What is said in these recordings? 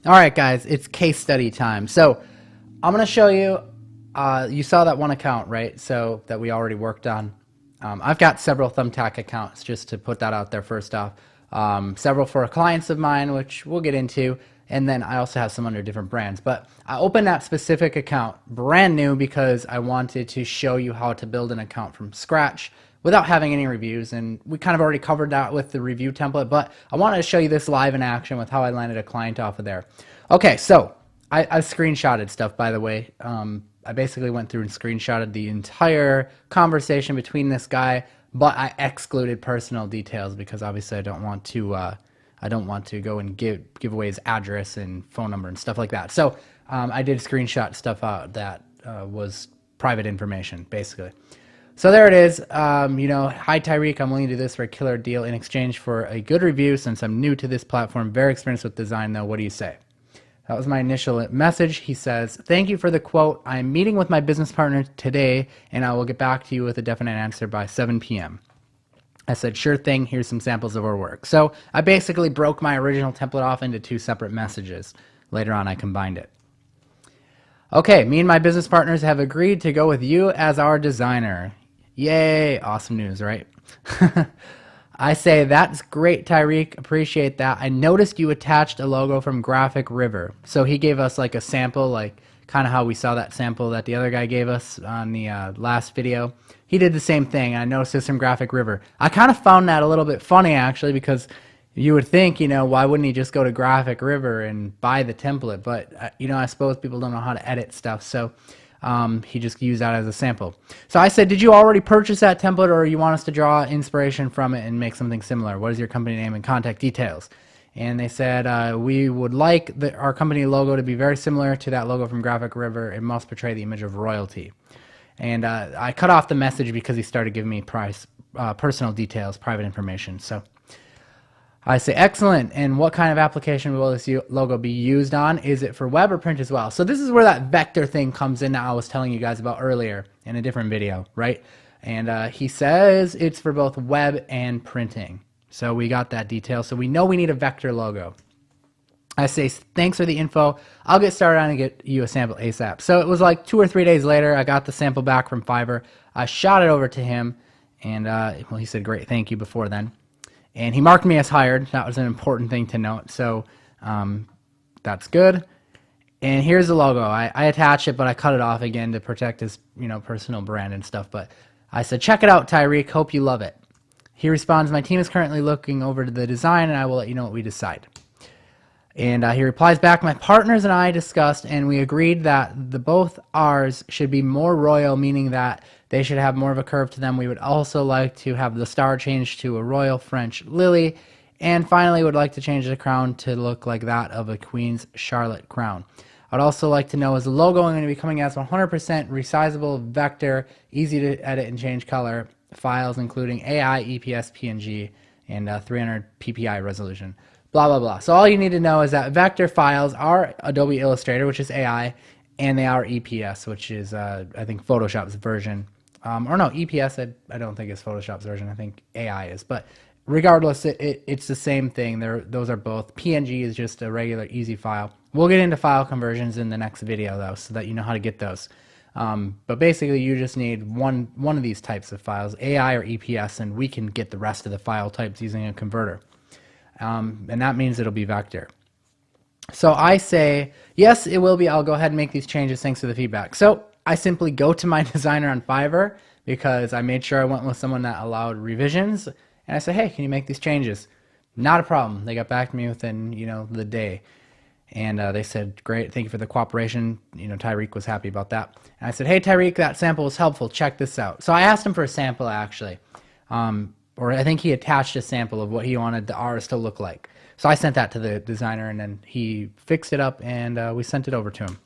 All right, guys, it's case study time. So I'm going to show you, you saw that one account, right? So that we already worked on. I've got several Thumbtack accounts, just to put that out there first off. Several for clients of mine, which we'll get into. And then I also have some under different brands. But I opened that specific account brand new because I wanted to show you how to build an account from scratch without having any reviews. And we kind of already covered that with the review template, but I wanted to show you this live in action with how I landed a client off of there. Okay, so I screenshotted stuff, by the way. I basically went through and screenshotted the entire conversation between this guy, but I excluded personal details because obviously I don't want to go and give away his address and phone number and stuff like that. So I did screenshot stuff out that was private information, basically. So there it is. Hi Tyreek, I'm willing to do this for a killer deal in exchange for a good review since I'm new to this platform, very experienced with design though. What do you say? That was my initial message. He says, thank you for the quote. I'm meeting with my business partner today and I will get back to you with a definite answer by 7 p.m. I said, sure thing, here's some samples of our work. So I basically broke my original template off into two separate messages. Later on I combined it. Okay, me and my business partners have agreed to go with you as our designer. Yay, awesome news, right? I say, that's great, Tyreek. Appreciate that. I noticed you attached a logo from Graphic River. So he gave us like a sample, like kind of how we saw that sample that the other guy gave us on the last video. He did the same thing. I noticed this from Graphic River. I kind of found that a little bit funny, actually, because you would think, why wouldn't he just go to Graphic River and buy the template? But, I suppose people don't know how to edit stuff. So he just used that as a sample. So I said, did you already purchase that template or you want us to draw inspiration from it and make something similar? What is your company name and contact details? And they said, we would like our company logo to be very similar to that logo from Graphic River. It must portray the image of royalty. And I cut off the message because he started giving me personal details, private information. So I say, excellent. And what kind of application will this logo be used on? Is it for web or print as well? So this is where that vector thing comes in that I was telling you guys about earlier in a different video, right? And he says it's for both web and printing. So we got that detail. So we know we need a vector logo. I say, thanks for the info. I'll get started on and get you a sample ASAP. So it was like 2 or 3 days later, I got the sample back from Fiverr. I shot it over to him, and well, he said, great, thank you before then. And he marked me as hired. That was an important thing to note. So that's good. And here's the logo. I attached it, but I cut it off again to protect his personal brand and stuff. But I said, check it out, Tyreek. Hope you love it. He responds, my team is currently looking over the design, and I will let you know what we decide. And he replies back, my partners and I discussed, and we agreed that both ours should be more royal, meaning that they should have more of a curve to them. We would also like to have the star changed to a royal French lily. And finally, would like to change the crown to look like that of a Queen's Charlotte crown. I'd also like to know, is the logo going to be coming as 100% resizable vector, easy to edit and change color, files including AI, EPS, PNG, and 300 PPI resolution. Blah, blah, blah. So all you need to know is that vector files are Adobe Illustrator, which is AI, and they are EPS, which is, I think, Photoshop's version. Or no, EPS, I don't think is Photoshop's version. I think AI is. But regardless, it's the same thing. Those are both. PNG is just a regular, easy file. We'll get into file conversions in the next video, though, so that you know how to get those. But basically, you just need one of these types of files, AI or EPS, and we can get the rest of the file types using a converter. And that means it'll be vector. So I say, yes, it will be. I'll go ahead and make these changes. Thanks for the feedback. So I simply go to my designer on Fiverr because I made sure I went with someone that allowed revisions. And I said, hey, can you make these changes? Not a problem. They got back to me within, the day. And they said, great, thank you for the cooperation. Tyreek was happy about that. And I said, hey, Tyreek, that sample was helpful. Check this out. So I asked him for a sample, actually. Or I think he attached a sample of what he wanted the ours to look like. So I sent that to the designer, and then he fixed it up, and we sent it over to him.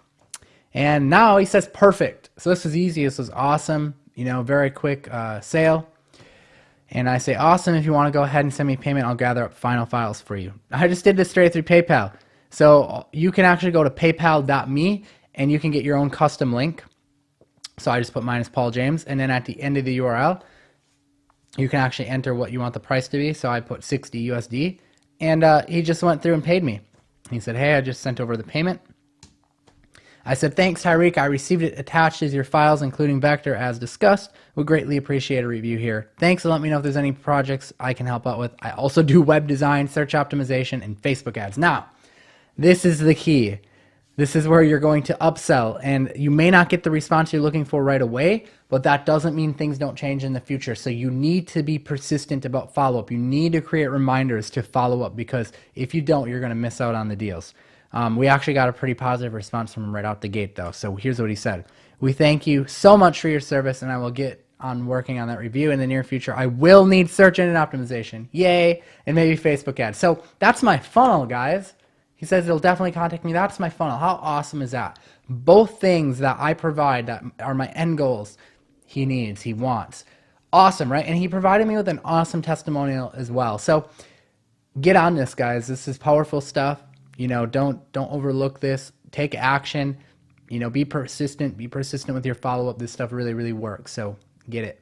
And now he says, perfect. So this was easy. This was awesome. Very quick sale. And I say, awesome. If you want to go ahead and send me payment, I'll gather up final files for you. I just did this straight through PayPal. So you can actually go to paypal.me, and you can get your own custom link. So I just put mine as Paul James, and then at the end of the URL, you can actually enter what you want the price to be. So I put 60 USD, and he just went through and paid me. He said, hey, I just sent over the payment. I said, thanks, Tyreek. I received it attached as your files, including Vector, as discussed. Would greatly appreciate a review here. Thanks, and let me know if there's any projects I can help out with. I also do web design, search optimization, and Facebook ads. Now, this is the key. This is where you're going to upsell, and you may not get the response you're looking for right away, but that doesn't mean things don't change in the future. So you need to be persistent about follow-up. You need to create reminders to follow up, because if you don't, you're going to miss out on the deals. We actually got a pretty positive response from him right out the gate, though. So here's what he said. We thank you so much for your service, and I will get on working on that review in the near future. I will need search engine optimization. Yay. And maybe Facebook ads. So that's my funnel, guys. He says he'll definitely contact me. That's my funnel. How awesome is that? Both things that I provide that are my end goals, he needs, he wants. Awesome, right? And he provided me with an awesome testimonial as well. So get on this, guys. This is powerful stuff. You know, don't overlook this. Take action. You know, be persistent with your follow-up. This stuff really, really works. So get it.